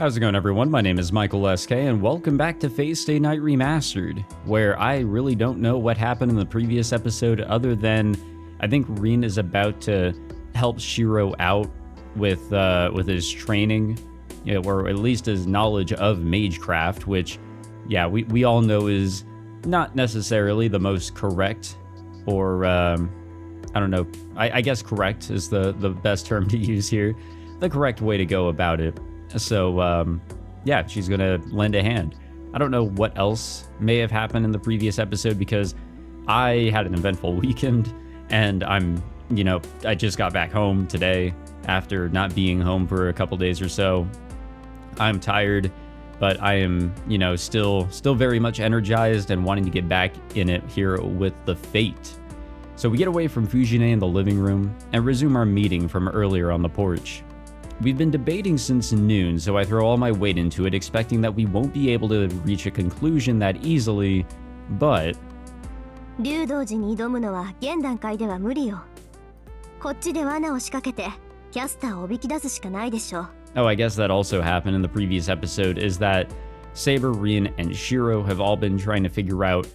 How's it going, everyone? My name is Michael SK, and welcome back to Fate Stay Night Remastered, where I really don't know what happened in the previous episode other than I think Rin is about to help Shirou out with his training, or at least his knowledge of magecraft, which, yeah, we all know is not necessarily the most correct, or I don't know, I guess correct is the best term to use here, the correct way to go about it. So, yeah, she's gonna lend a hand. I don't know what else may have happened in the previous episode because I had an eventful weekend and I just got back home today after not being home for a couple days or so. I'm tired, but I am, still very much energized and wanting to get back in it here with the Fate. So we get away from Fujine in the living room and resume our meeting from earlier on the porch. We've been debating since noon, so I throw all my weight into it, expecting that we won't be able to reach a conclusion that easily, but... Oh, I guess that also happened in the previous episode, is that Saber, Rin, and Shirou have all been trying to figure out,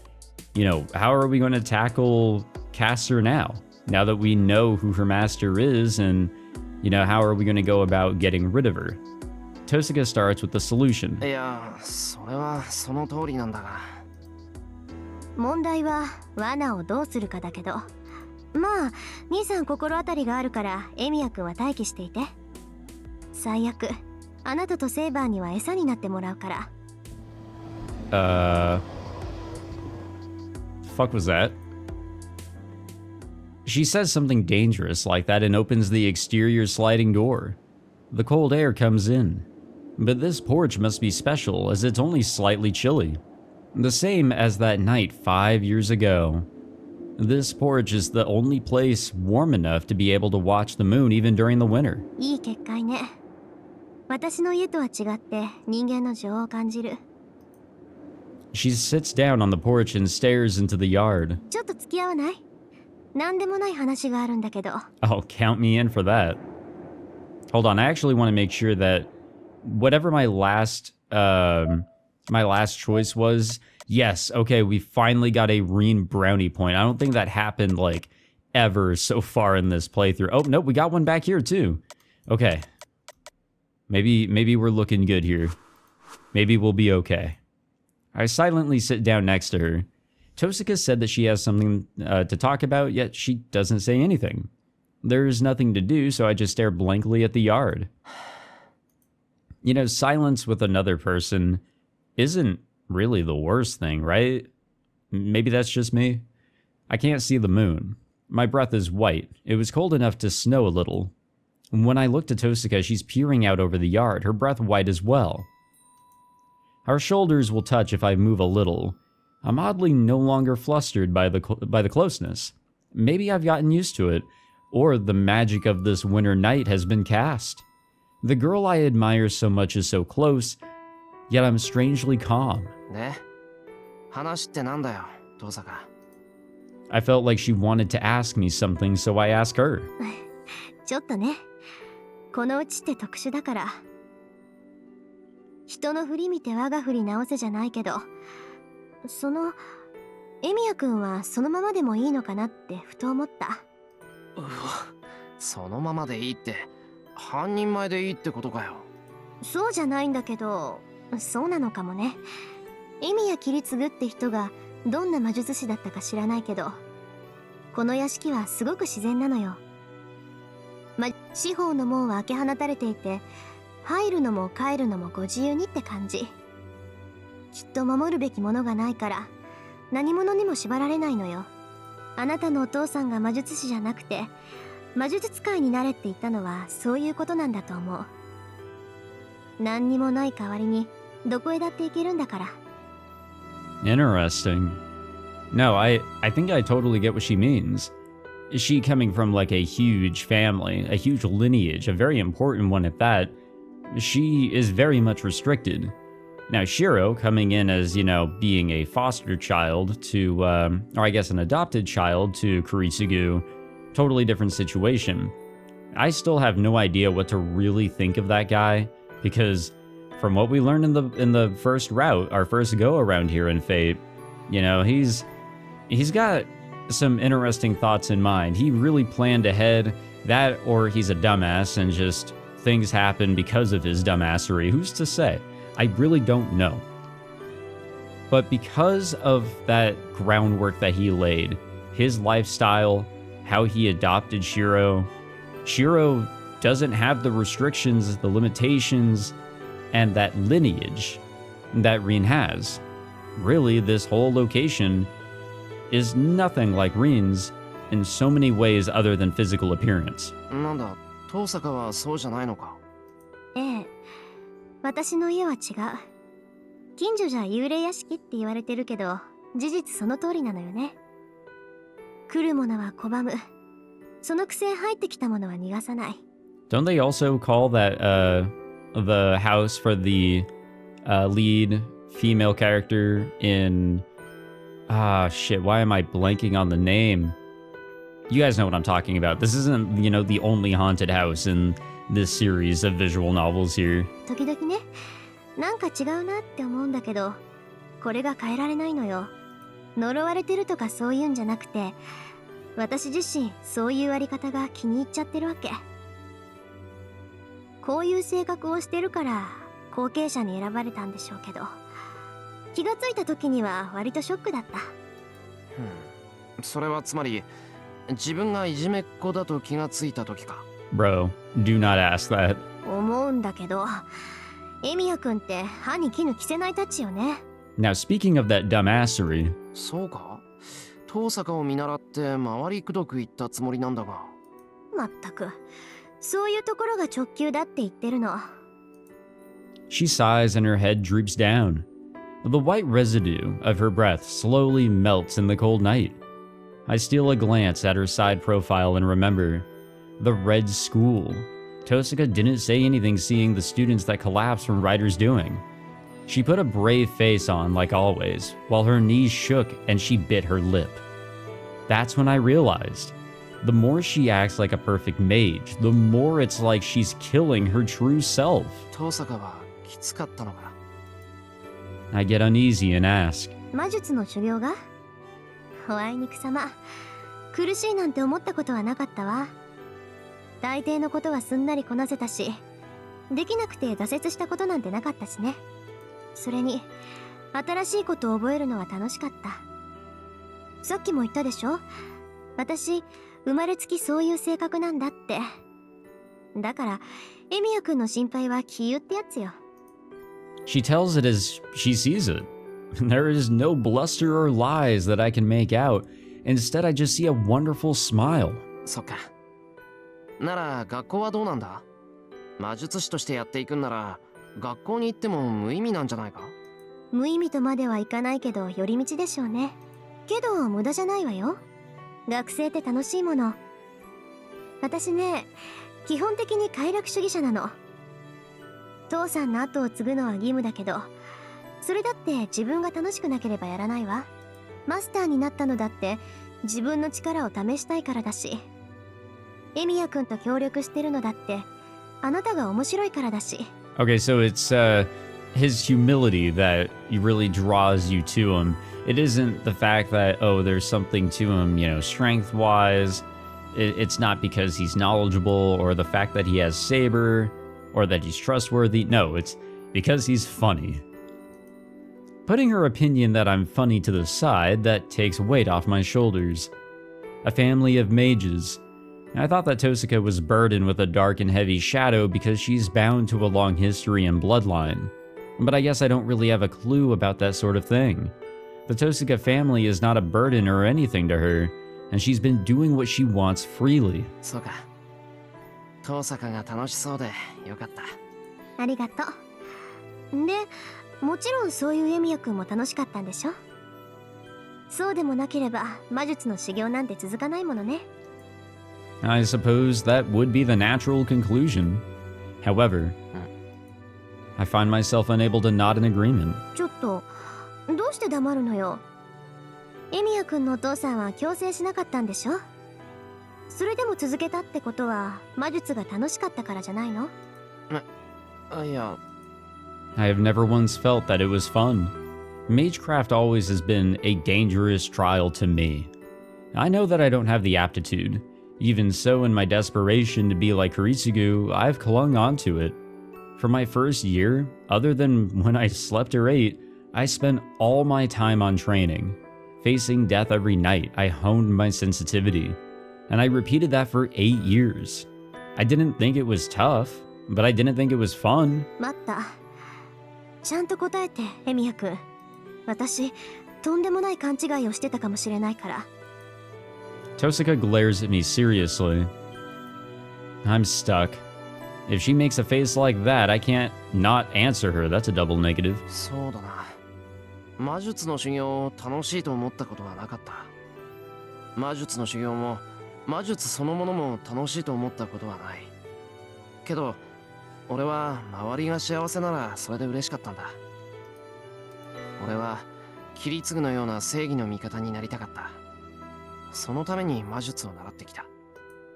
how are we going to tackle Caster now that we know who her master is, and... how are we going to go about getting rid of her? Tosuke starts with the solution. Fuck was that? She says something dangerous like that and opens the exterior sliding door. The cold air comes in, but this porch must be special as it's only slightly chilly. The same as that night 5 years ago. This porch is the only place warm enough to be able to watch the moon even during the winter. She sits down on the porch and stares into the yard. Oh, count me in for that. Hold on, I actually want to make sure that whatever my last choice was, yes, okay, we finally got a Rin brownie point. I don't think that happened, ever so far in this playthrough. Oh, nope, we got one back here, too. Okay. Maybe we're looking good here. Maybe we'll be okay. I silently sit down next to her. Tosuke said that she has something to talk about, yet she doesn't say anything. There's nothing to do, so I just stare blankly at the yard. Silence with another person isn't really the worst thing, right? Maybe that's just me. I can't see the moon. My breath is white. It was cold enough to snow a little. When I look to Tosuke, she's peering out over the yard, her breath white as well. Our shoulders will touch if I move a little. I'm oddly no longer flustered by the closeness. Maybe I've gotten used to it, or the magic of this winter night has been cast. The girl I admire so much is so close, yet I'm strangely calm. I felt like she wanted to ask me something, so I asked her. Interesting. No, I think I totally get what she means. She coming from a huge family, a huge lineage, a very important one at that, she is very much restricted. Now, Shirou, coming in as, being a foster child to, or I guess an adopted child to Kiritsugu, totally different situation. I still have no idea what to really think of that guy, because from what we learned in the first route, our first go around here in Fate, you know, he's got some interesting thoughts in mind. He really planned ahead. That, or he's a dumbass and just things happen because of his dumbassery. Who's to say? I really don't know. But because of that groundwork that he laid, his lifestyle, how he adopted Shirou doesn't have the restrictions, the limitations, and that lineage that Rin has. Really, this whole location is nothing like Rin's in so many ways other than physical appearance. なんだ、遠坂はそうじゃないのか。ええ、私の家は違う。近所じゃ幽霊屋敷って言われてるけど、事実その通りなのよね。来るものは拒む。そのくせ入ってきたものは逃がさない。Don't they also call that the house for the lead female character in shit, why am I blanking on the name? You guys know what I'm talking about. This isn't, you know, the only haunted house in this series of visual novels here. 時々ね、なんか違うなって思うんだけど、これが変えられないのよ。呪われてるとかそういうんじゃなくて、私自身そういうあり方が気に入っちゃってるわけ。こういう性格をしてるから後継者に選ばれたんでしょうけど、気がついた時には割とショックだった。それはつまり自分がいじめっ子だと気がついた時か。Bro, do not ask that. 思うんだけど、エミヤ君って歯に衣着せないたちよね。Now, speaking of that dumbassery. そうか。遠坂を見習って回りくどく言ったつもりなんだが。まったく、そういうところが直球だって言ってるの。She sighs and her head droops down. The white residue of her breath slowly melts in the cold night. I steal a glance at her side profile and remember the red school. Tosaka didn't say anything seeing the students that collapsed from Ryder's doing. She put a brave face on like always, while her knees shook and she bit her lip. That's when I realized. The more she acts like a perfect mage, the more it's like she's killing her true self. 遠坂はきつかったのか。I get uneasy and ask. 魔術の修行が？おあいにくさま。苦しいなんて思ったことはなかったわ。大抵のことはすんなりこなせたし、できなくて挫折したことなんてなかったしね。それに、新しいことを覚えるのは楽しかった。さっきも言ったでしょ？私、生まれつきそういう性格なんだって。だから、エミヤ君の心配は杞憂ってやつよ。She tells it as she sees it. There is no bluster or lies that I can make out. Instead, I just see a wonderful smile. そっか。なら、学校はどうなんだ？魔術師としてやっていくんなら、学校に行っても無意味なんじゃないか？無意味とまではいかないけど、寄り道でしょうね。けど、無駄じゃないわよ。学生って楽しいもの。私ね、基本的に快楽主義者なの。父さんの後を継ぐのは義務だけど、それだって自分が楽しくなければやらないわ。マスターになったのだって自分の力を試したいからだし、エミヤ君と協力してるのだってあなたが面白いからだし。Okay, so it's his humility that really draws you to him. It isn't the fact that, oh, there's something to him, you know, strength-wise. It's not because he's knowledgeable or the fact that he has saber or that he's trustworthy. No, it's because he's funny. Putting her opinion that I'm funny to the side, that takes weight off my shoulders. A family of mages. I thought that Tosaka was burdened with a dark and heavy shadow because she's bound to a long history and bloodline. But I guess I don't really have a clue about that sort of thing. The Tosaka family is not a burden or anything to her, and she's been doing what she wants freely. そうか。遠坂が楽しそうでよかった。ありがとう。で、もちろんそういうエミヤ君も楽しかったんでしょ？そうでもなければ魔術の修行なんて続かないものね。I suppose that would be the natural conclusion. However, I find myself unable to nod in agreement. ちょっと、どうして黙るのよ。エミヤ君のお父さんは強制しなかったんでしょ？それでも続けたってことは魔術が楽しかったからじゃないの？いや、I have never once felt that it was fun. Magecraft always has been a dangerous trial to me. I know that I don't have the aptitude. Even so, in my desperation to be like Kiritsugu, I've clung onto it. For my first year, other than when I slept or ate, I spent all my time on training. Facing death every night, I honed my sensitivity. And I repeated that for 8 years. I didn't think it was tough, but I didn't think it was fun. 待った。ちゃんと答えて、エミヤくん。私、とんでもない勘違いをしてたかもしれないから。Tosaka glares at me seriously. I'm stuck. If she makes a face like that, I can't not answer her. That's a double negative. そうだな。魔術の修行を楽しいと思ったことはなかった。魔術の修行も魔術そのものも楽しいと思ったことはない。けど俺は周りが幸せならそれで嬉しかったんだ。俺はキリツグのような正義の味方になりたかった。そのために魔術を習ってきた。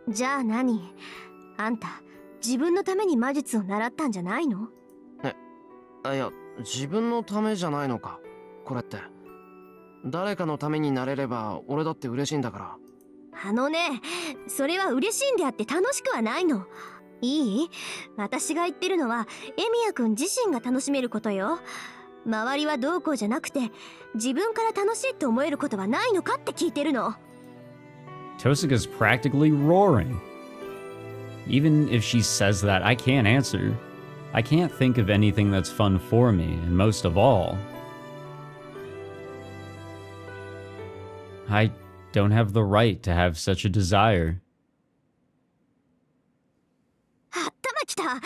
じゃあ何？あんた自分のために魔術を習ったんじゃないの？いや、自分のためじゃないのか。これって誰かのためになれれば俺だって嬉しいんだから。あのね、それは嬉しいんであって楽しくはないの。いい？私が言ってるのはエミヤくん自身が楽しめることよ。周りはどうこうじゃなくて自分から楽しいって思えることはないのかって聞いてるの。Tosaka's practically roaring. Even if she says that, I can't answer. I can't think of anything that's fun for me, and most of all, I don't have the right to have such a desire. 頭きた。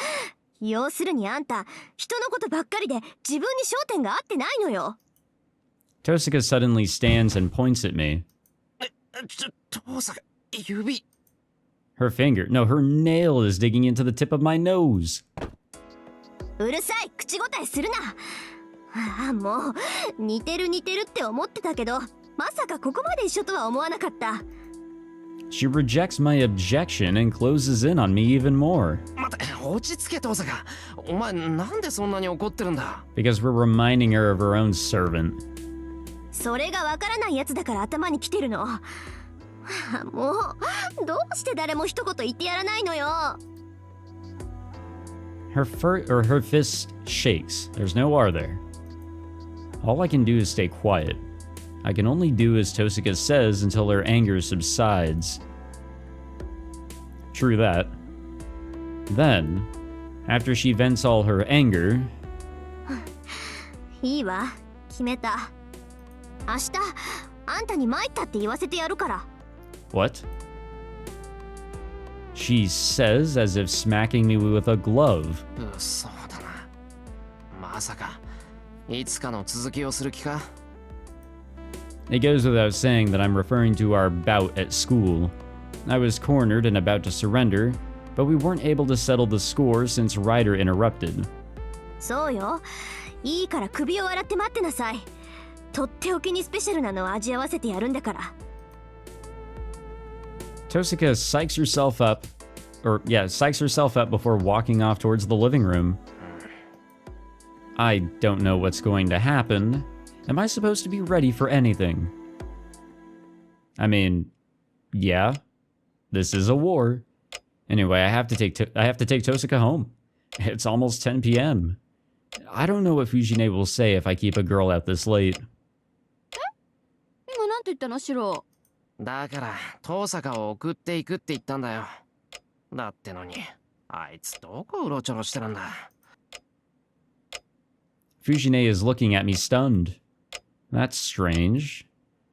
要するにあんた、人のことばっかりで自分に焦点が合ってないのよ。Tosaka suddenly stands and points at me. 父さん、指。Her finger, no, her nail is digging into the tip of my nose. うるさい、口答えするな。ああ、もう、似てるって思ってたけど、まさかここまで一緒とは思わなかった。She rejects my objection and closes in on me even more. 待て、落ち着け父さん。お前なんでそんなに怒ってるんだ？ Because we're reminding her of her own servant. それがわからないやつだから頭に来てるの。もう、どうして誰も一言言ってやらないのよ。Her fist shakes. There's no R there. All I can do is stay quiet. I can only do as Tosaka says until her anger subsides. True that. Then, after she vents all her anger... いいわ、決めた。明日、あんたに参ったって言わせてやるから。What? She says as if smacking me with a glove. そうだな。まさか、いつかの続きをする気か？ It goes without saying that I'm referring to our bout at school. I was cornered and about to surrender, but we weren't able to settle the score since Ryder interrupted. そうよ。いいから首を洗って待ってなさい。とっておきにスペシャルなのを味合わせてやるんだから。Tosaka psychs herself up before walking off towards the living room. I don't know what's going to happen. Am I supposed to be ready for anything? I mean, yeah, this is a war. Anyway, I have to take Tosaka home. It's almost 10 p.m. I don't know what Fujine will say if I keep a girl out this late. 今なんて言ったの、シロ？だから遠坂を送っていくって言ったんだよ。だってのにあいつどこうろちょろしてるんだ。Fujine is looking at me stunned. That's strange.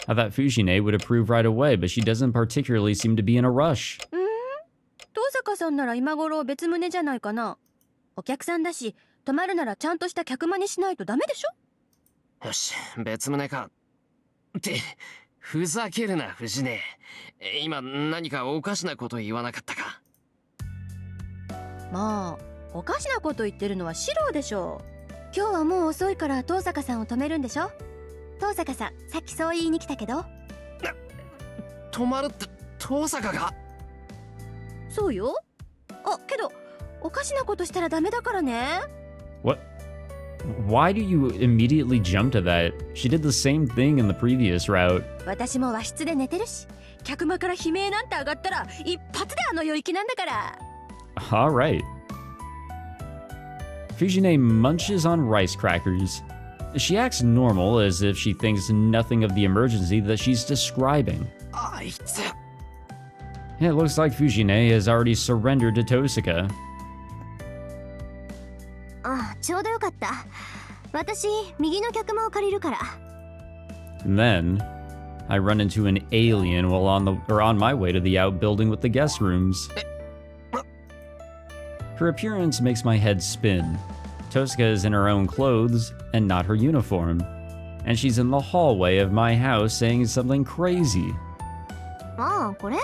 I thought Fujine would approve right away, but she doesn't particularly seem to be in a rush. 遠坂さんなら今頃別棟じゃないかな。お客さんだし、泊まるならちゃんとした客間にしないとダメでしょ。よし、別棟か。ってふざけるな、藤根。今何かおかしなこと言わなかったか？まあ、おかしなこと言ってるのはシローでしょ。今日はもう遅いから遠坂さんを止めるんでしょ。遠坂さん、さっきそう言いに来たけど。止まるって遠坂が？そうよ。あ、けどおかしなことしたらダメだからね。What? Why do you immediately jump to that? She did the same thing in the previous route. 私も和室で寝てるし、客間から悲鳴なんて上がったら一発であの領域なんだから。Alright. Fujine munches on rice crackers. She acts normal, as if she thinks nothing of the emergency that she's describing. It looks like Fujine has already surrendered to Tosaka. あ、ちょうどよかった。私、右の客間を借りるから。Then, I run into an alien while on my way to the outbuilding with the guest rooms. Her appearance makes my head spin. Tosaka is in her own clothes and not her uniform, and she's in the hallway of my house saying something crazy. ああ、これ？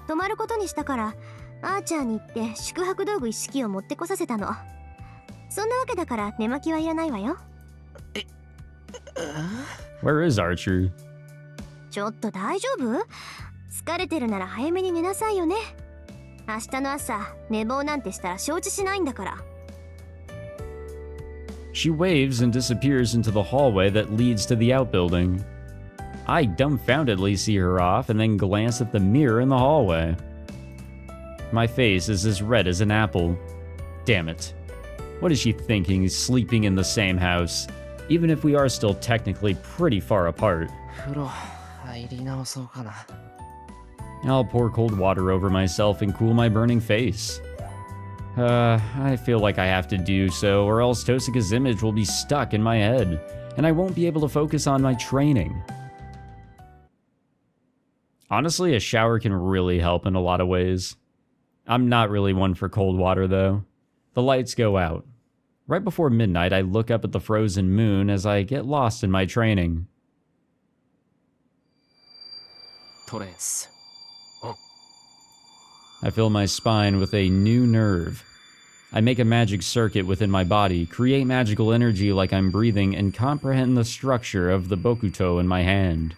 泊まることにしたから、アーチャーに行って宿泊道具一式を持ってこさせたの。そんなわけだから寝巻きはいらないわよ。Where is Archer? ちょっと大丈夫？疲れてるなら早めに寝なさいよね。明日の朝、寝坊なんてしたら承知しないんだから。She waves and disappears into the hallway that leads to the outbuilding. I dumbfoundedly see her off and then glance at the mirror in the hallway. My face is as red as an apple. Damn it. What is she thinking, sleeping in the same house, even if we are still technically pretty far apart? I'll pour cold water over myself and cool my burning face. I feel like I have to do so, or else Tosaka's image will be stuck in my head, and I won't be able to focus on my training. Honestly, a shower can really help in a lot of ways. I'm not really one for cold water, though. The lights go out. Right before midnight, I look up at the frozen moon as I get lost in my training. I fill my spine with a new nerve. I make a magic circuit within my body, create magical energy like I'm breathing, and comprehend the structure of the bokuto in my hand.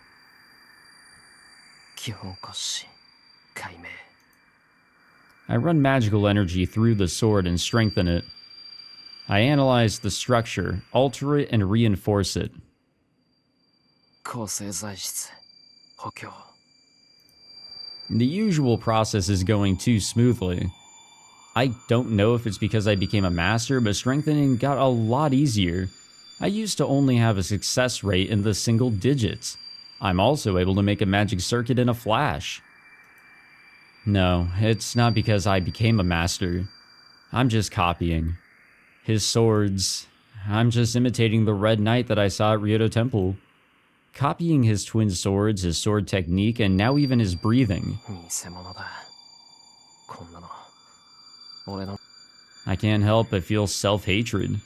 I run magical energy through the sword and strengthen it. I analyze the structure, alter it, and reinforce it. The usual process is going too smoothly. I don't know if it's because I became a master, but strengthening got a lot easier. I used to only have a success rate in the single digits. I'm also able to make a magic circuit in a flash. No, it's not because I became a master. I'm just copying. His swords. I'm just imitating the Red Knight that I saw at Ryoto Temple. Copying his twin swords, his sword technique, and now even his breathing. I can't help but feel self-hatred.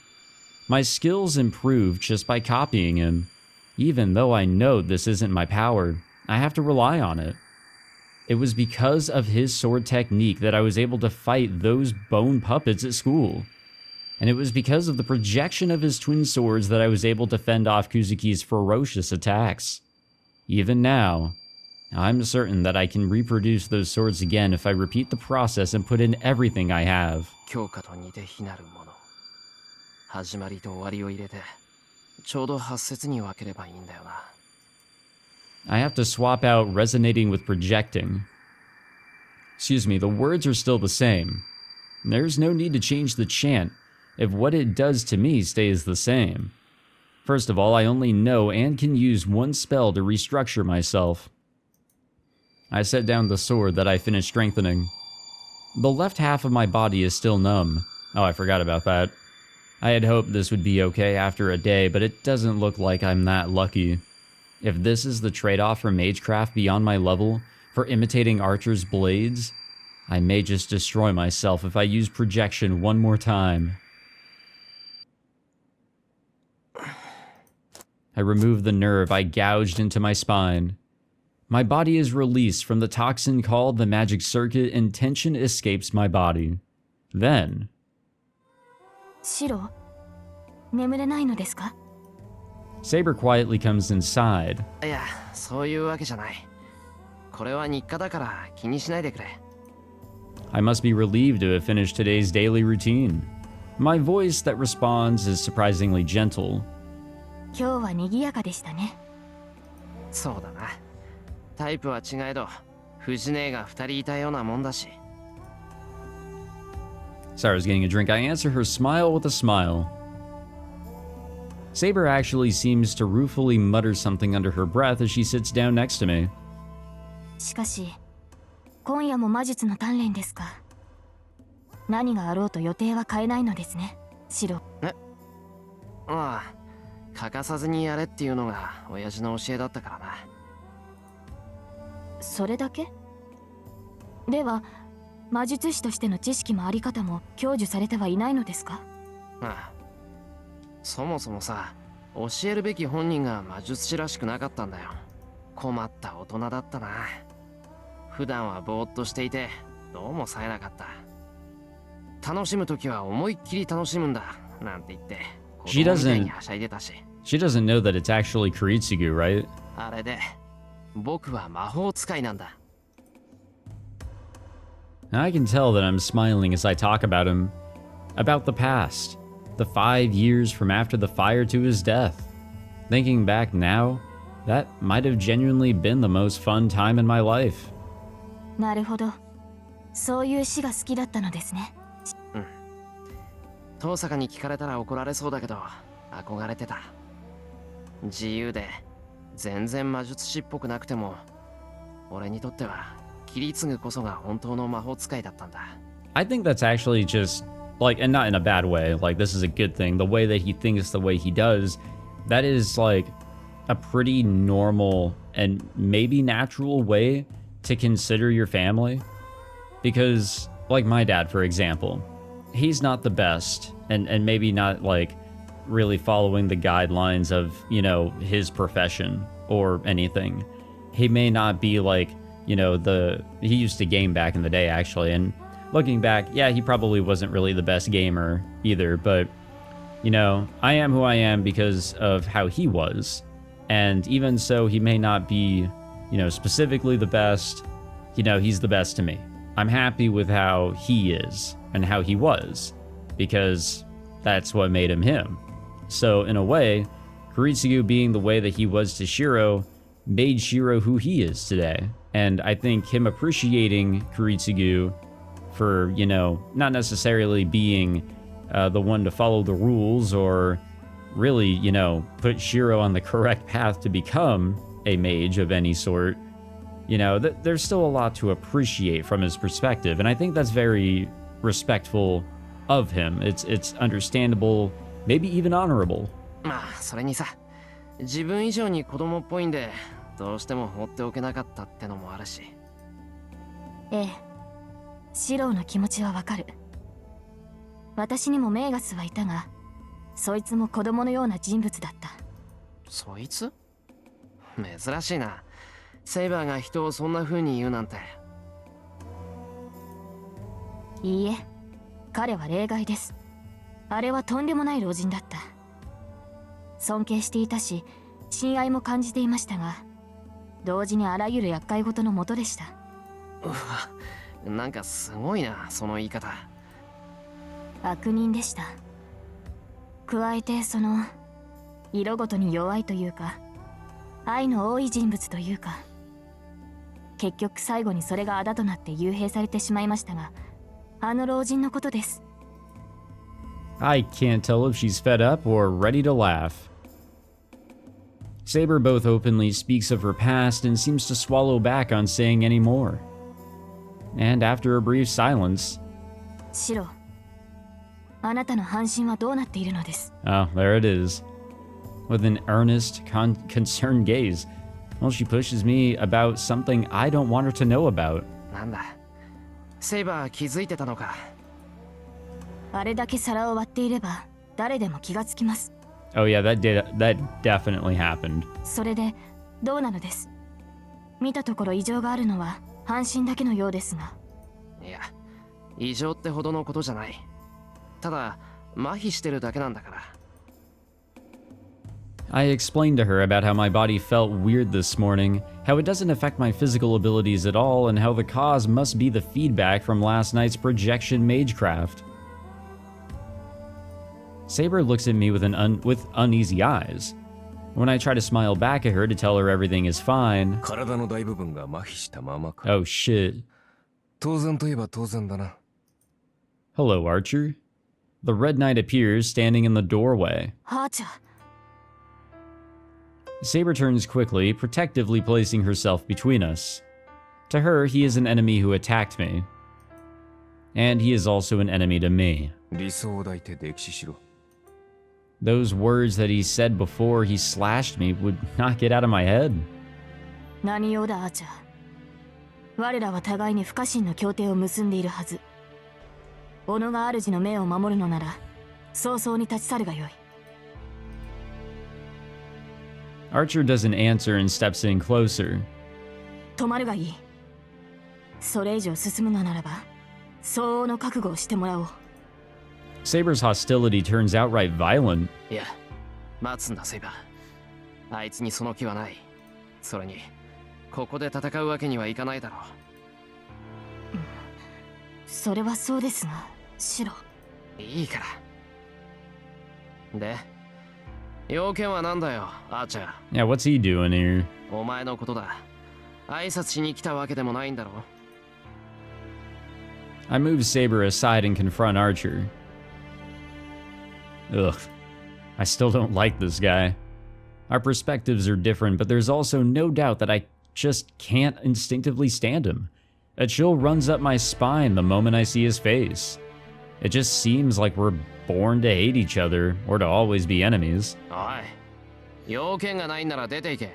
My skills improved just by copying him. Even though I know this isn't my power, I have to rely on it. It was because of his sword technique that I was able to fight those bone puppets at school. And it was because of the projection of his twin swords that I was able to fend off Kuzuki's ferocious attacks. Even now, I'm certain that I can reproduce those swords again if I repeat the process and put in everything I have. I have to swap out resonating with projecting. Excuse me, the words are still the same. There's no need to change the chant if what it does to me stays the same. First of all, I only know and can use one spell to restructure myself. I set down the sword that I finished strengthening. The left half of my body is still numb. Oh, I forgot about that. I had hoped this would be okay after a day, but it doesn't look like I'm that lucky. If this is the trade-off for magecraft beyond my level, for imitating Archer's blades, I may just destroy myself if I use projection one more time. I remove the nerve I gouged into my spine. My body is released from the toxin called the magic circuit and tension escapes my body. Then... Shirou, 眠れないのですか? Saber quietly comes inside. いや、そういうわけじゃない。これは日課だから気にしないでくれ。 I must be relieved to have finished today's daily routine. My voice that responds is surprisingly gentle. 今日は賑やかでしたね。そうだな。タイプは違えど、藤姉が2人いたようなもんだし。Sarah's getting a drink. I answer her smile with a smile. Saber actually seems to ruefully mutter something under her breath as she sits down next to me. しかし、今夜も魔術の鍛錬ですか。何があろうと予定は変えないのですね、シロ。ああ、欠かさずにやれっていうのが親父の教えだったからな。それだけ？では、魔術師としての知識もあり方も享受されてはいないのですか？ああ、そもそもさ、教えるべき本人が魔術師らしくなかったんだよ。困った大人だったな。普段はぼーっとしていてどうも冴えなかった。楽しむときは思いっきり楽しむんだなんて言って子供みたいにはしゃいでたし。She doesn't know that it's actually Kiritsugu, right? あれで僕は魔法使いなんだ。I can tell that I'm smiling as I talk about him, about the past, the 5 years from after the fire to his death. Thinking back now, that might have genuinely been the most fun time in my life. なるほど。そういう詩が好きだったのですね。うん。遠坂に聞かれたら怒られそうだけど、憧れてた。自由で、全然魔術師っぽくなくても、俺にとっては、キリツグこそが本当の魔法使いだったんだ。I think that's actually just, like, and not in a bad way, like, this is a good thing. The way that he thinks the way he does, that is, like, a pretty normal and maybe natural way to consider your family. Because, like my dad, for example, he's not the best, and maybe not, like, really following the guidelines of, you know, his profession or anything. He may not be, like, you know, he used to game back in the day, actually, and looking back, yeah, he probably wasn't really the best gamer either, but, you know, I am who I am because of how he was. And even so, he may not be, you know, specifically the best, you know, he's the best to me. I'm happy with how he is and how he was, because that's what made him him. So, in a way, Kiritsugu being the way that he was to Shirou made Shirou who he is today. And I think him appreciating Kiritsugu for, you know, not necessarily being the one to follow the rules or really, you know, put Shirou on the correct path to become a mage of any sort, you know, there's still a lot to appreciate from his perspective. And I think that's very respectful of him. It's understandable, maybe even honorable. まあ、それにさ、自分以上に子供っぽいんで、どうしても放っておけなかったってのもあるし。ええ、シローの気持ちはわかる。私にもメーガスはいたが、そいつも子供のような人物だった。そいつ？珍しいな。セイバーが人をそんな風に言うなんて。いいえ、彼は例外です。あれはとんでもない老人だった。尊敬していたし、親愛も感じていましたが、同時にあらゆる厄介事の元でした。うわ、なんかすごいな、その言い方。悪人でした。加えてその色ごとに弱いというか、愛の多い人物というか、結局最後にそれが仇となって幽閉されてしまいましたが、あの老人のことです。I can't tell if she's fed up or ready to laugh. Saber both openly speaks of her past and seems to swallow back on saying any more. And after a brief silence, シロ、あなたの半身はどうなっているのです？ Oh, there it is. With an earnest, concerned gaze. Well, she pushes me about something I don't want her to know about. なんだ、セイバー気づいてたのか。あれだけ皿を割っていれば誰でも気がつきます。Oh yeah, that definitely happened. それでどうなのです？見たところ異常があるのは半身だけのようですが。いや、異常ってほどのことじゃない。ただ麻痺してるだけなんだから。I explained to her about how my body felt weird this morning, how it doesn't affect my physical abilities at all, and how the cause must be the feedback from last night's projection magecraft. Saber looks at me with uneasy eyes. When I try to smile back at her to tell her everything is fine... 体の大部分が麻痺したままか。 Oh shit. 当然といえば当然だな。 Hello, Archer. The Red Knight appears, standing in the doorway. ハーチャ Saber turns quickly, protectively placing herself between us. To her, he is an enemy who attacked me. And he is also an enemy to me. 理想を抱いて溺死しろ。 Those words that he said before he slashed me would not get out of my head. 何用だアーチャー。我らは互いに不可侵の協定を結んでいるはず。己が主の命を守るのなら早々に立ち去るがよい。 Archer doesn't answer and steps in closer. 止まるがいい。それ以上進むのならば相応の覚悟をしてもらおう。 Saber's hostility turns outright violent. いや、待つんだセイバー。あいつにその気はない。それにここで戦うわけにはいかないだろう。それはそうですが、シロ。いいから。で、要件はなんだよ、アーチャー。 Yeah, what's he doing here? お前のことだ。挨拶しに来たわけでもないんだろう。 I move Saber aside and confront Archer. Ugh. I still don't like this guy. Our perspectives are different, but there's also no doubt that I just can't instinctively stand him. A chill runs up my spine the moment I see his face. It just seems like we're born to hate each other, or to always be enemies. おい、要件がないんなら出ていけ。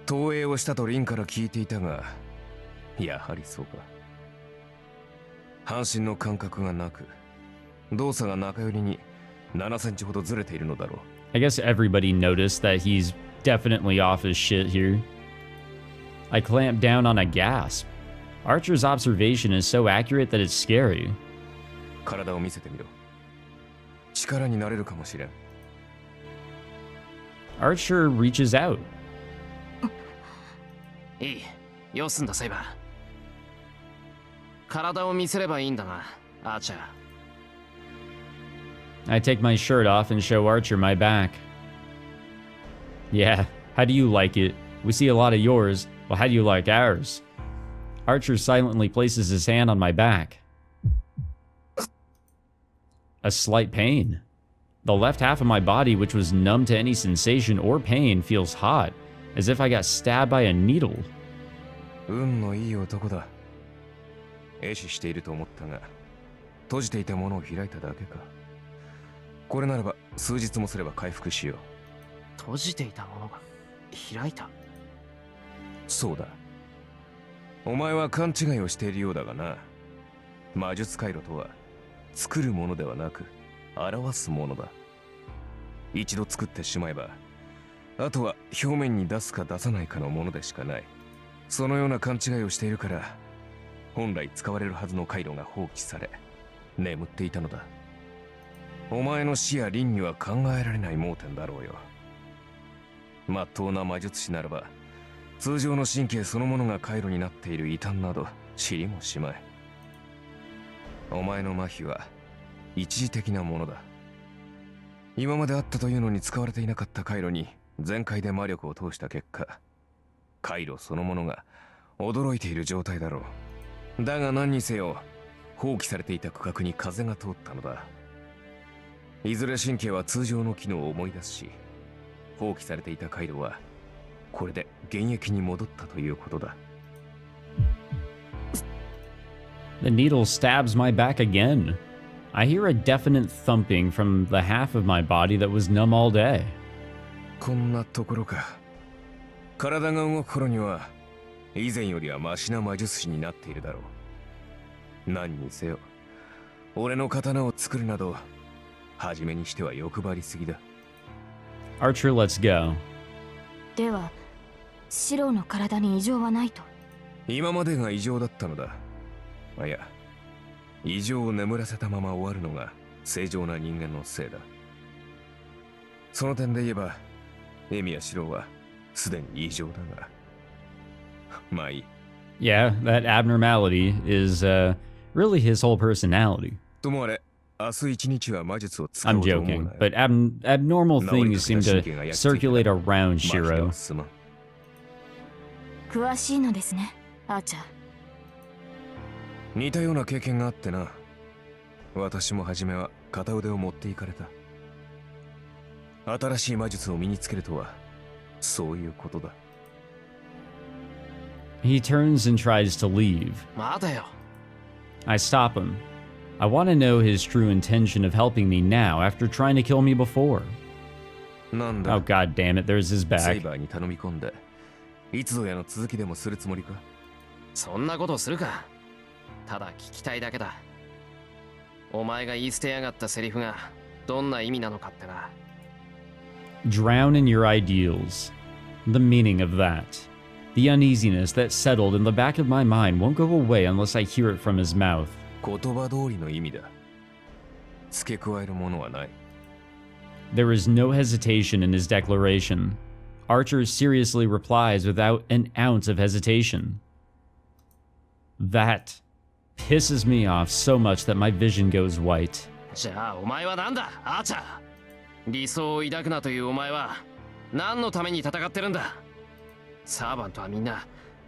投影をしたとリンから聞いていたが、やはりそうか。半身の感覚がなく、動作が中寄りに7センチほどずれているのだろう。 I guess everybody noticed that he's definitely off his shit here. I clamp down on a gasp. Archer's observation is so accurate that it's scary. 体を見せてみろ。力になれるかもしれん。 Archer reaches out. いい、よすんだセイバー。体を見せればいいんだな、アーチャー。 I take my shirt off and show Archer my back. Yeah, how do you like it? We see a lot of yours. Well, how do you like ours? Archer silently places his hand on my back. A slight pain. The left half of my body, which was numb to any sensation or pain, feels hot, as if I got stabbed by a needle. 運のいい男だ。壊死していると思ったが、閉じていたものを開いただけか。これならば数日もすれば回復しよう。閉じていたものが開いた。そうだ。お前は勘違いをしているようだがな。魔術回路とは作るものではなく表すものだ。一度作ってしまえば、あとは表面に出すか出さないかのものでしかない。そのような勘違いをしているから、本来使われるはずの回路が放棄され、眠っていたのだ。お前の死や輪には考えられない盲点だろうよ。まっとうな魔術師ならば、通常の神経そのものが回路になっている異端など知りもしまい。お前の麻痺は一時的なものだ。今まであったというのに使われていなかった回路に全開で魔力を通した結果、回路そのものが驚いている状態だろう。だが何にせよ、放棄されていた区画に風が通ったのだ。いずれ神経は通常の機能を思い出すし、放棄されていた回路はこれで現役に戻ったということだ。The needle stabs my back again. I hear a definite thumping from the half of my body that was numb all day. こんなところか。体が動く頃には以前よりはマシな魔術師になっているだろう。何にせよ、俺の刀を作るなど初めにしては欲張りすぎだ。 Archer, let's go. では、シロの体に異常はないと。今までが異常だったのだ。いや、異常を眠らせたまま終わるのが正常な人間のせいだ。その点で言えば、エミやシロはすでに異常だが。まあいい。Yeah, that abnormality is really his whole personality. ともあれ、明日一日は魔術を使 I'm おうと思う joking, なよ。 but abnormal 治り things かけ seem た神 to 経が焼き付いて circulate around マジで Shirou. はすまん。詳しいのですね、アーチャー。似たような経験があってな。私も初めは片腕を持っていかれた。新しい魔術を身につけるとはそういうことだ。 He turns and tries to leave. 待てよ。 I stop him. I want to know his true intention of helping me now after trying to kill me before. なんだ、 Oh god damn it, there's his セイ back. バーに頼み込んでいつぞやの続きでもするつもりか。そんなことするか。ただ聞きたいだけだ。お前が言い捨てやがったセリフがどんな意味なのかってな。Drown in your ideals. The meaning of that. The uneasiness that settled in the back of my mind won't go away unless I hear it from his mouth. 言葉通りの意味だ。付け加えるものはない。 There is no hesitation in his declaration. Archer seriously replies without an ounce of hesitation. That pisses me off so much that my vision goes white. じゃあお前はなんだ、アーチャー。理想を抱くなというお前は何のために戦ってるんだ。サーバントはみんな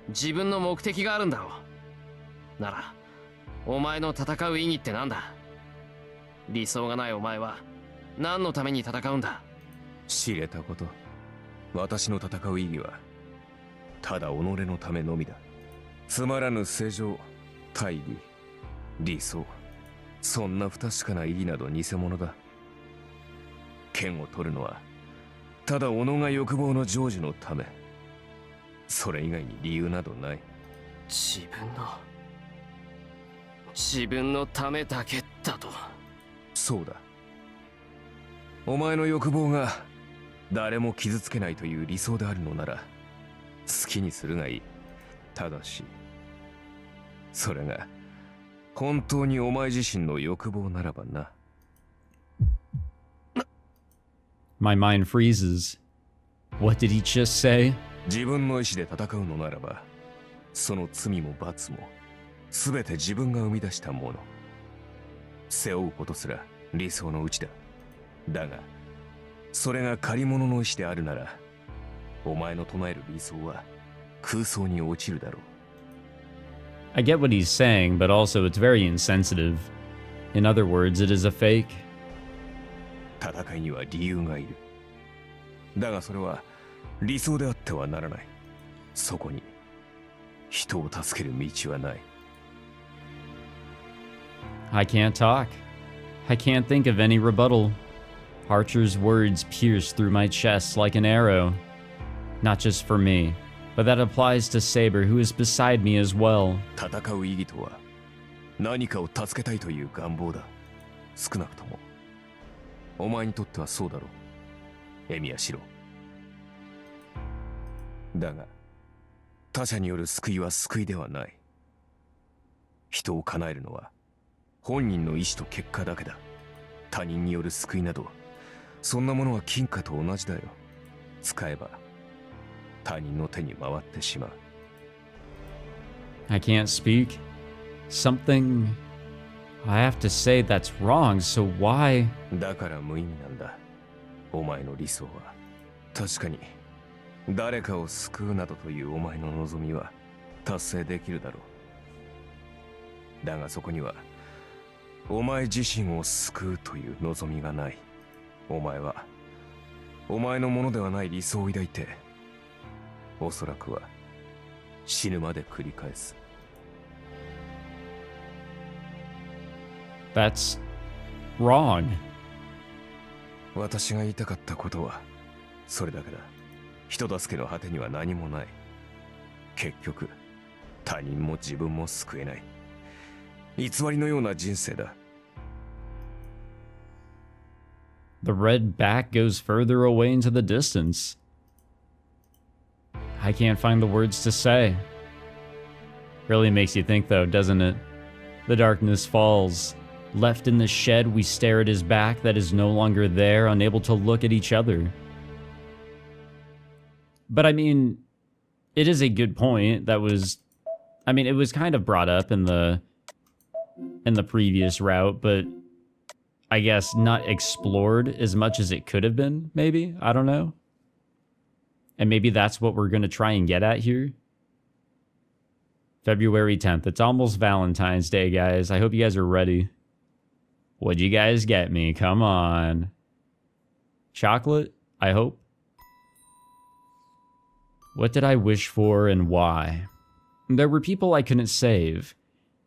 自分の目的があるんだろう。ならお前の戦う意義ってなんだ。理想がないお前は何のために戦うんだ。知れたこと。私の戦う意義はただ己のためのみだ。つまらぬ正常、大義、理想、そんな不確かな意義など偽物だ。剣を取るのはただ己が欲望の成就のため。それ以外に理由などない。自分のためだけだと。そうだ。お前の欲望が誰も傷つけないという理想であるのなら好きにするがいい。ただしそれが本当にお前自身の欲望ならばな。 My mind freezes. What did he just say? 自分の意志で戦うのならばその罪も罰も全て自分が生み出したもの。背負うことすら理想のうちだ。だがそれが借り物の意志であるならお前の唱える理想は空想に落ちるだろう。 I get what he's saying, but also it's very insensitive. In other words, it is a fake. 戦いには理由がいる。だがそれは理想であってはならない。そこに人を助ける道はない。 I can't talk. I can't think of any rebuttal. Archer's words pierce through my chest like an arrow. Not just for me, but that applies to Saber, who is beside me as well. 戦う意義とは何かを助けたいという願望だ。少なくともお前にとってはそうだろう、エミヤシロ。だが他者による救いは救いではない。人を叶えるのは本人の意志と結果だけだ。他人による救いなどそんなものは金貨と同じだよ。使えば他人の手に回ってしまう。 I can't speak. Something I have to say that's wrong, so why? だから無意味なんだ。お前の理想は確かに誰かを救うなどというお前の望みは達成できるだろう。だがそこにはお前自身を救うという望みがない。お前はお前のものではない理想を抱いておそらくは死ぬまで繰り返す。 That's wrong. 私が言いたかったことはそれだけだ。人助けの果てには何もない。結局他人も自分も救えない偽りのような人生だ。 The red back goes further away into the distance. I can't find the words to say. Really makes you think though, doesn't it? The darkness falls. Left in the shed, we stare at his back that is no longer there, unable to look at each other. But I mean, it is a good point that was... I mean, it was kind of brought up in the previous route, but I guess, not explored as much as it could have been, maybe? I don't know. And maybe that's what we're going to try and get at here. February 10th. It's almost Valentine's Day, guys. I hope you guys are ready. What'd you guys get me? Come on. Chocolate, I hope. What did I wish for and why? There were people I couldn't save,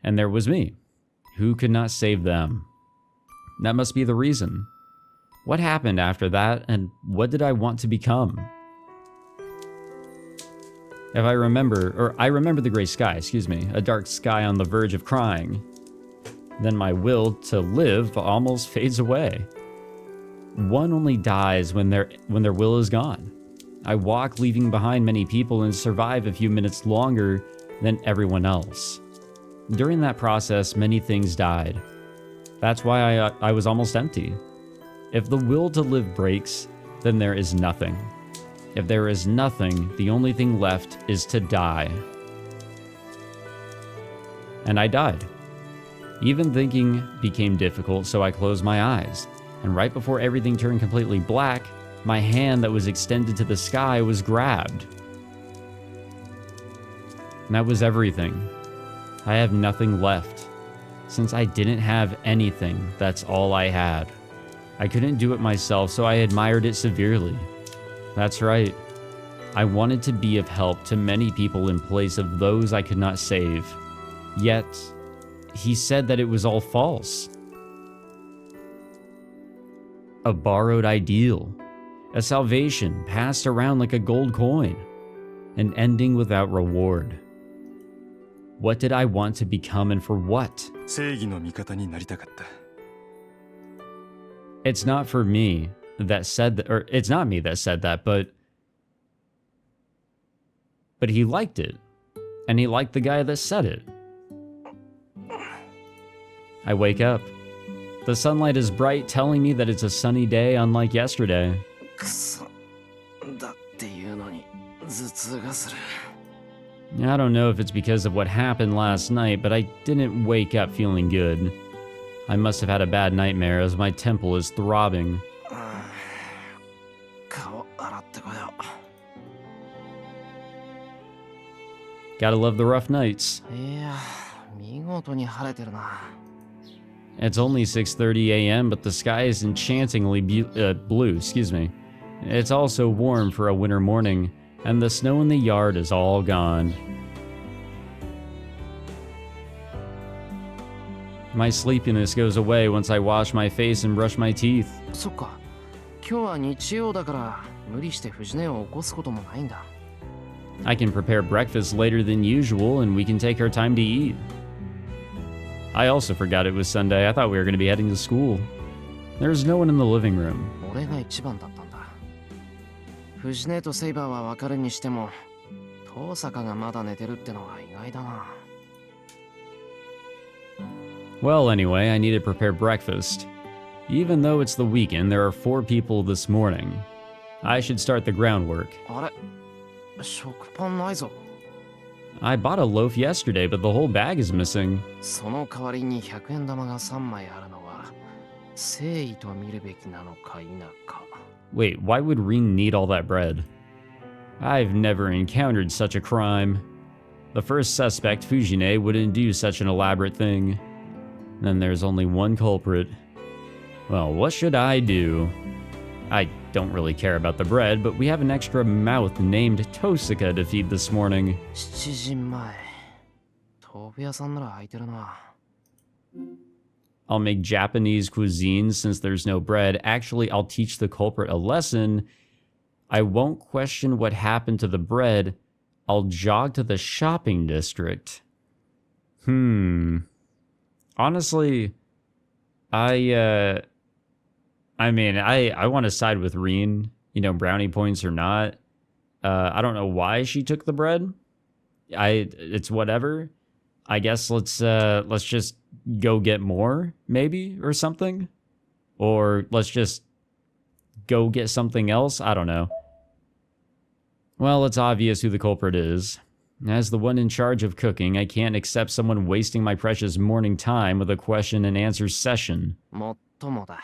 and there was me, who could not save them. That must be the reason. What happened after that, and what did I want to become? If I remember the gray sky, excuse me, a dark sky on the verge of crying. Then my will to live almost fades away. One only dies when their will is gone. I walk, leaving behind many people, and survive a few minutes longer than everyone else. During that process, many things died. That's why I was almost empty. If the will to live breaks, then there is nothing. If there is nothing, the only thing left is to die. And I died. Even thinking became difficult, so I closed my eyes. And right before everything turned completely black, my hand that was extended to the sky was grabbed. And that was everything. I have nothing left. Since I didn't have anything, that's all I had. I couldn't do it myself, so I admired it severely. That's right. I wanted to be of help to many people in place of those I could not save. Yet, he said that it was all false. A borrowed ideal. A salvation passed around like a gold coin. An ending without reward. What did I want to become and for what? It's not for me that said that, or it's not me that said that, but he liked it. And he liked the guy that said it. I wake up. The sunlight is bright, telling me that it's a sunny day unlike yesterday. I don't know if it's because of what happened last night, but I didn't wake up feeling good. I must have had a bad nightmare as my temple is throbbing. Gotta love the rough nights. It's only 6:30 a.m., but the sky is enchantingly blue, excuse me. It's also warm for a winter morning, and the snow in the yard is all gone. My sleepiness goes away once I wash my face and brush my teeth. そっか。今日は日曜だから無理して藤音を起こすこともないんだ。I can prepare breakfast later than usual, and we can take our time to eat. I also forgot it was Sunday. I thought we were going to be heading to school. There's no one in the living room. 俺が一番だったんだ。藤音とセイバーは分かるにしても、遠坂がまだ寝てるってのが意外だな。Well, anyway, I need to prepare breakfast. Even though it's the weekend, there are 4 people this morning. I should start the groundwork. あれ、食パンないぞ。I bought a loaf yesterday, but the whole bag is missing. その代わりに100円玉が3枚あるのは誠意と見るべきなのか否か。Wait, why would Rin need all that bread? I've never encountered such a crime. The first suspect, Fujine, wouldn't do such an elaborate thing. Then there's only one culprit. Well, what should I do? I don't really care about the bread, but we have an extra mouth named Tosaka to feed this morning. 7時前。豆腐屋さんなら空いてるな。I'll make Japanese cuisine since there's no bread. Actually, I'll teach the culprit a lesson. I won't question what happened to the bread. I'll jog to the shopping district. Honestly, I want to side with Rin, you know, brownie points or not. I don't know why she took the bread. It's whatever. I guess let's just go get more, maybe, or something. Or let's just go get something else. I don't know. Well, it's obvious who the culprit is. As the one in charge of cooking, I can't accept someone wasting my precious morning time with a question and answer session. もっ友だ。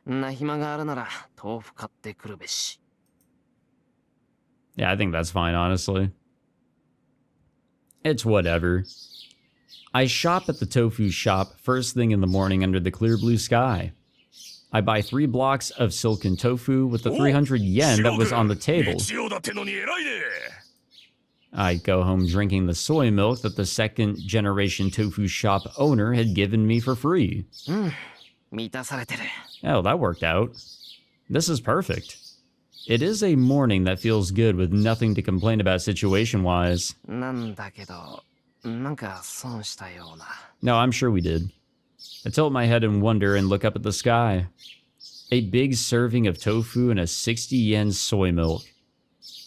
な暇があるなら豆腐買ってくるべし。Yeah, I think that's fine, honestly. It's whatever. I shop at the tofu shop first thing in the morning under the clear blue sky. I buy 3 blocks of silken tofu with the 300 yen that was on the table. I go home drinking the soy milk that the second generation tofu shop owner had given me for free. 満たされてる。 Oh, that worked out. This is perfect. It is a morning that feels good with nothing to complain about situation-wise. なんだけど、なんか損したような。 No, I'm sure we did. I tilt my head in wonder and look up at the sky. A big serving of tofu and a 60 yen soy milk.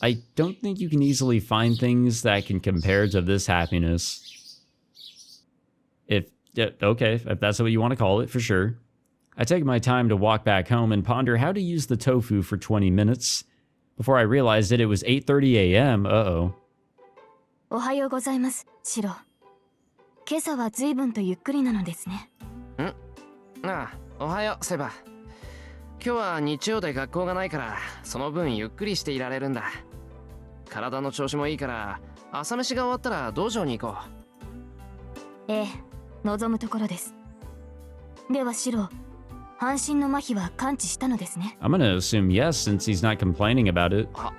I don't think you can easily find things that can compare to this happiness. Okay, if that's what you want to call it, for sure. I take my time to walk back home and ponder how to use the tofu for 20 minutes. Before I realized it was 8:30 a.m. Uh-oh. おはようございます、シロ。今朝は随分とゆっくりなのですね。ああ、おはよう、セバ。今日は日曜で学校がないから、その分ゆっくりしていられるんだ。体の調子もいいから、朝飯が終わったら道場に行こう。ええ、望むところです。ではシロ、半身の麻痺は完治したのですね。I'm gonna assume yes since he's not complaining about it. あ、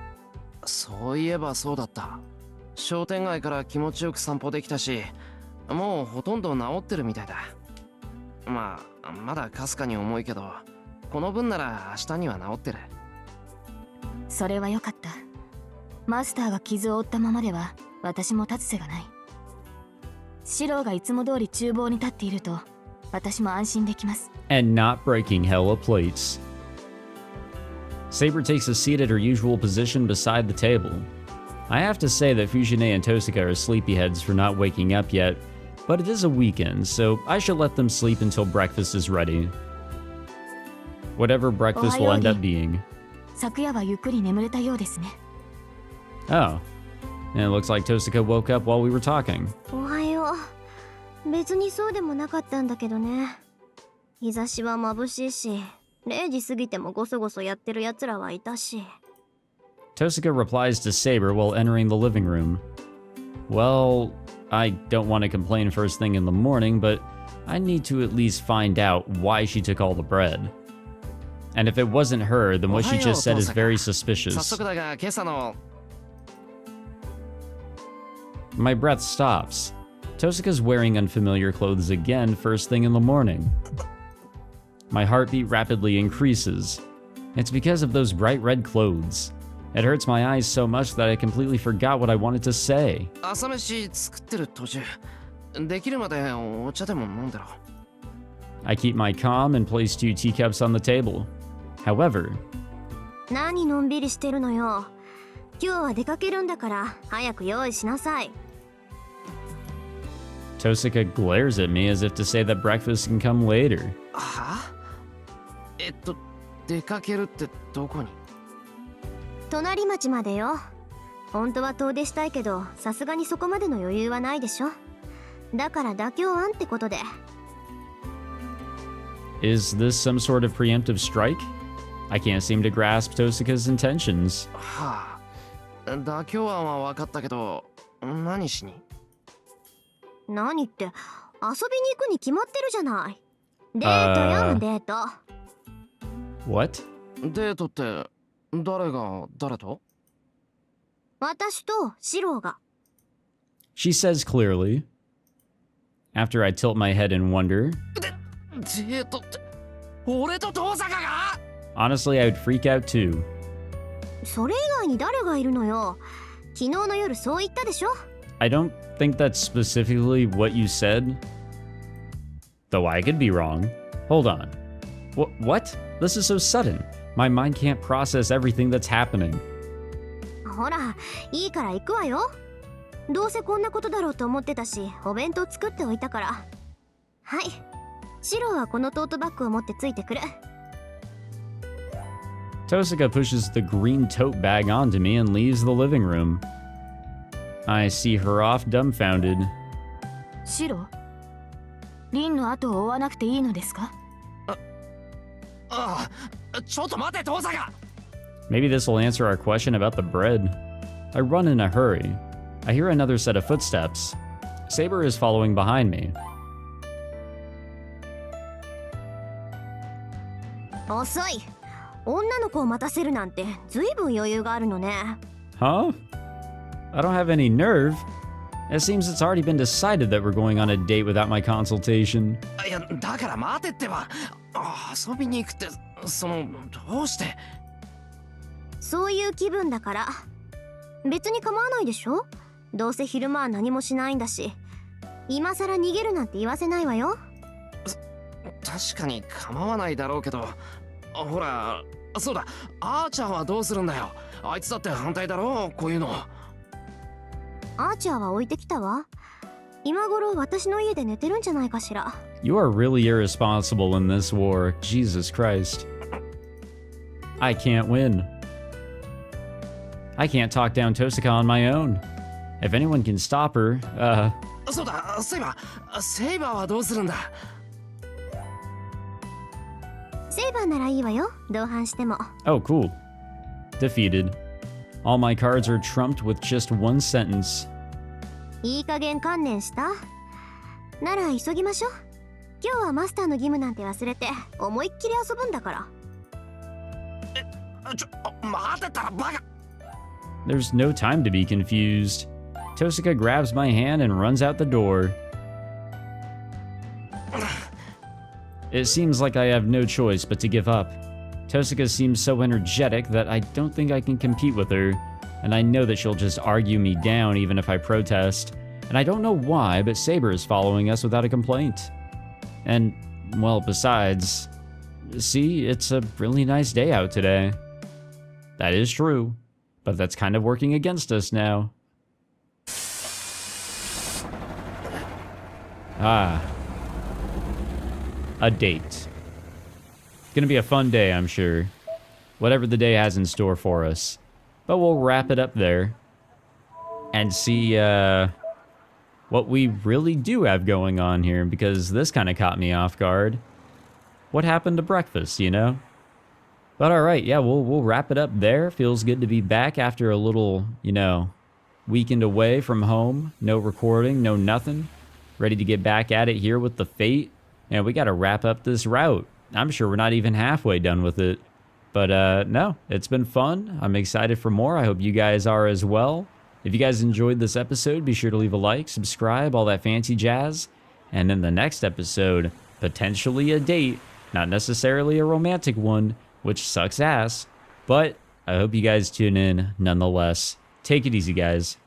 そういえばそうだった。商店街から気持ちよく散歩できたし、もうほとんど治ってるみたいだ。まあ、まだかすかに重いけど、この分なら明日には治ってる。それはよかった。マスターが傷を負ったままでは私も立つ瀬がない。シローがいつも通り厨房に立っていると私も安心できます。And not breaking hella plates. Saber takes a seat at her usual position beside the table. I have to say that Fujine and Tosaka are sleepyheads for not waking up yet, but it is a weekend, so I should let them sleep until breakfast is ready. Whatever breakfast will end up being. 昨夜はゆっくり眠れたようですね。Oh. And it looks like Tosaka woke up while we were talking. おはよう。別にそうでもなかったんだけどね。日差しは眩しいし、0時過ぎてもゴソゴソやってる奴らはいたし。Tosaka replies to Saber while entering the living room. Well, I don't want to complain first thing in the morning, but I need to at least find out why she took all the bread. And if it wasn't her, then what she just said is very suspicious. 早速だが今朝の My breath stops. Tosaka's wearing unfamiliar clothes again first thing in the morning. My heartbeat rapidly increases. It's because of those bright red clothes. It hurts my eyes so much that I completely forgot what I wanted to say. 朝飯作ってる途中。できるまでお茶でも飲んでろ。I keep my calm and place 2 teacups on the table. However, 何のんびりしてるのよ。今日は出かけるんだから早く用意しなさい。Tosaka glares at me as if to say that breakfast can come later. は？出かけるってどこに？隣町までよ。本当は遠出したいけど、さすがにそこまでの余裕はないでしょ。だから妥協案ってことで。Is this some sort of preemptive strike? I can't seem to grasp Tosaka's intentions. はあ、妥協案は分かったけど、何しに？何って、遊びに行くに決まってるじゃない。デートよ、デート。What? デートって誰が誰と？私とシローが。She says clearly. After I tilt my head in wonder. デートって俺と遠坂が？ Honestly, I would freak out too. それ以外に誰がいるのよ。昨日の夜そう言ったでしょ。I don't think that's specifically what you said. Though I could be wrong. Hold on. What? This is so sudden. My mind can't process everything that's happening. ほら、いいから行くわよ。どうせこんなことだろうと思ってたし、お弁当作っておいたから。はい。シローはこのトートバッグを持ってついてくる。Tosaka pushes the green tote bag onto me and leaves the living room. I see her off dumbfounded. シロ、リンの後を追わなくていいのですか？ちょっと待て遠坂。 Maybe this will answer our question about the bread. I run in a hurry. I hear another set of footsteps. Saber is following behind me. 遅い。女の子を待たせるなんてずいぶん余裕があるのね。 Huh? I don't have any nerve. It seems it's already been decided that we're going on a date without my consultation. いやだから待てってば。遊びに行くってどうして。そういう気分だから。別に構わないでしょ。どうせ昼間は何もしないんだし。今さら逃げるなんて言わせないわよ。確かに構わないだろうけど、ほら、そうだ、アーチャーはどうするんだよ。あいつだって反対だろう、こういうの。アーチャーは置いてきたわ。今頃私の家で寝てるんじゃないかしら。You are really irresponsible in this war. Jesus Christ. I can't win. I can't talk down Tosaka on my own. If anyone can stop her, そうだ、セイバーはどうするんだ。セイバーならいいわよ、同伴しても。 oh, cool. Defeated. All my cards are trumped with just one sentence. いい加減観念した？なら急ぎましょう。今日はマスターの義務なんて忘れて思いっきり遊ぶんだから。待てたらバカ。 There's no time to be confused. Tosaka grabs my hand and runs out the door. It seems like I have no choice but to give up. Tosaka seems so energetic that I don't think I can compete with her, and I know that she'll just argue me down even if I protest. And I don't know why, but Saber is following us without a complaint. And, well, besides, see, it's a really nice day out today. That is true, but that's kind of working against us now. Ah. A date. Gonna be a fun day, I'm sure. Whatever the day has in store for us. But we'll wrap it up there. And see, what we really do have going on here, because this kind of caught me off guard. What happened to breakfast, you know? But alright, yeah, we'll wrap it up there. Feels good to be back after a little, you know, weekend away from home. No recording, no nothing. Ready to get back at it here with the Fate. And we gotta wrap up this route. I'm sure we're not even halfway done with it. But no, it's been fun. I'm excited for more. I hope you guys are as well. If you guys enjoyed this episode, be sure to leave a like, subscribe, all that fancy jazz. And in the next episode, potentially a date. Not necessarily a romantic one, which sucks ass. But I hope you guys tune in nonetheless. Take it easy, guys.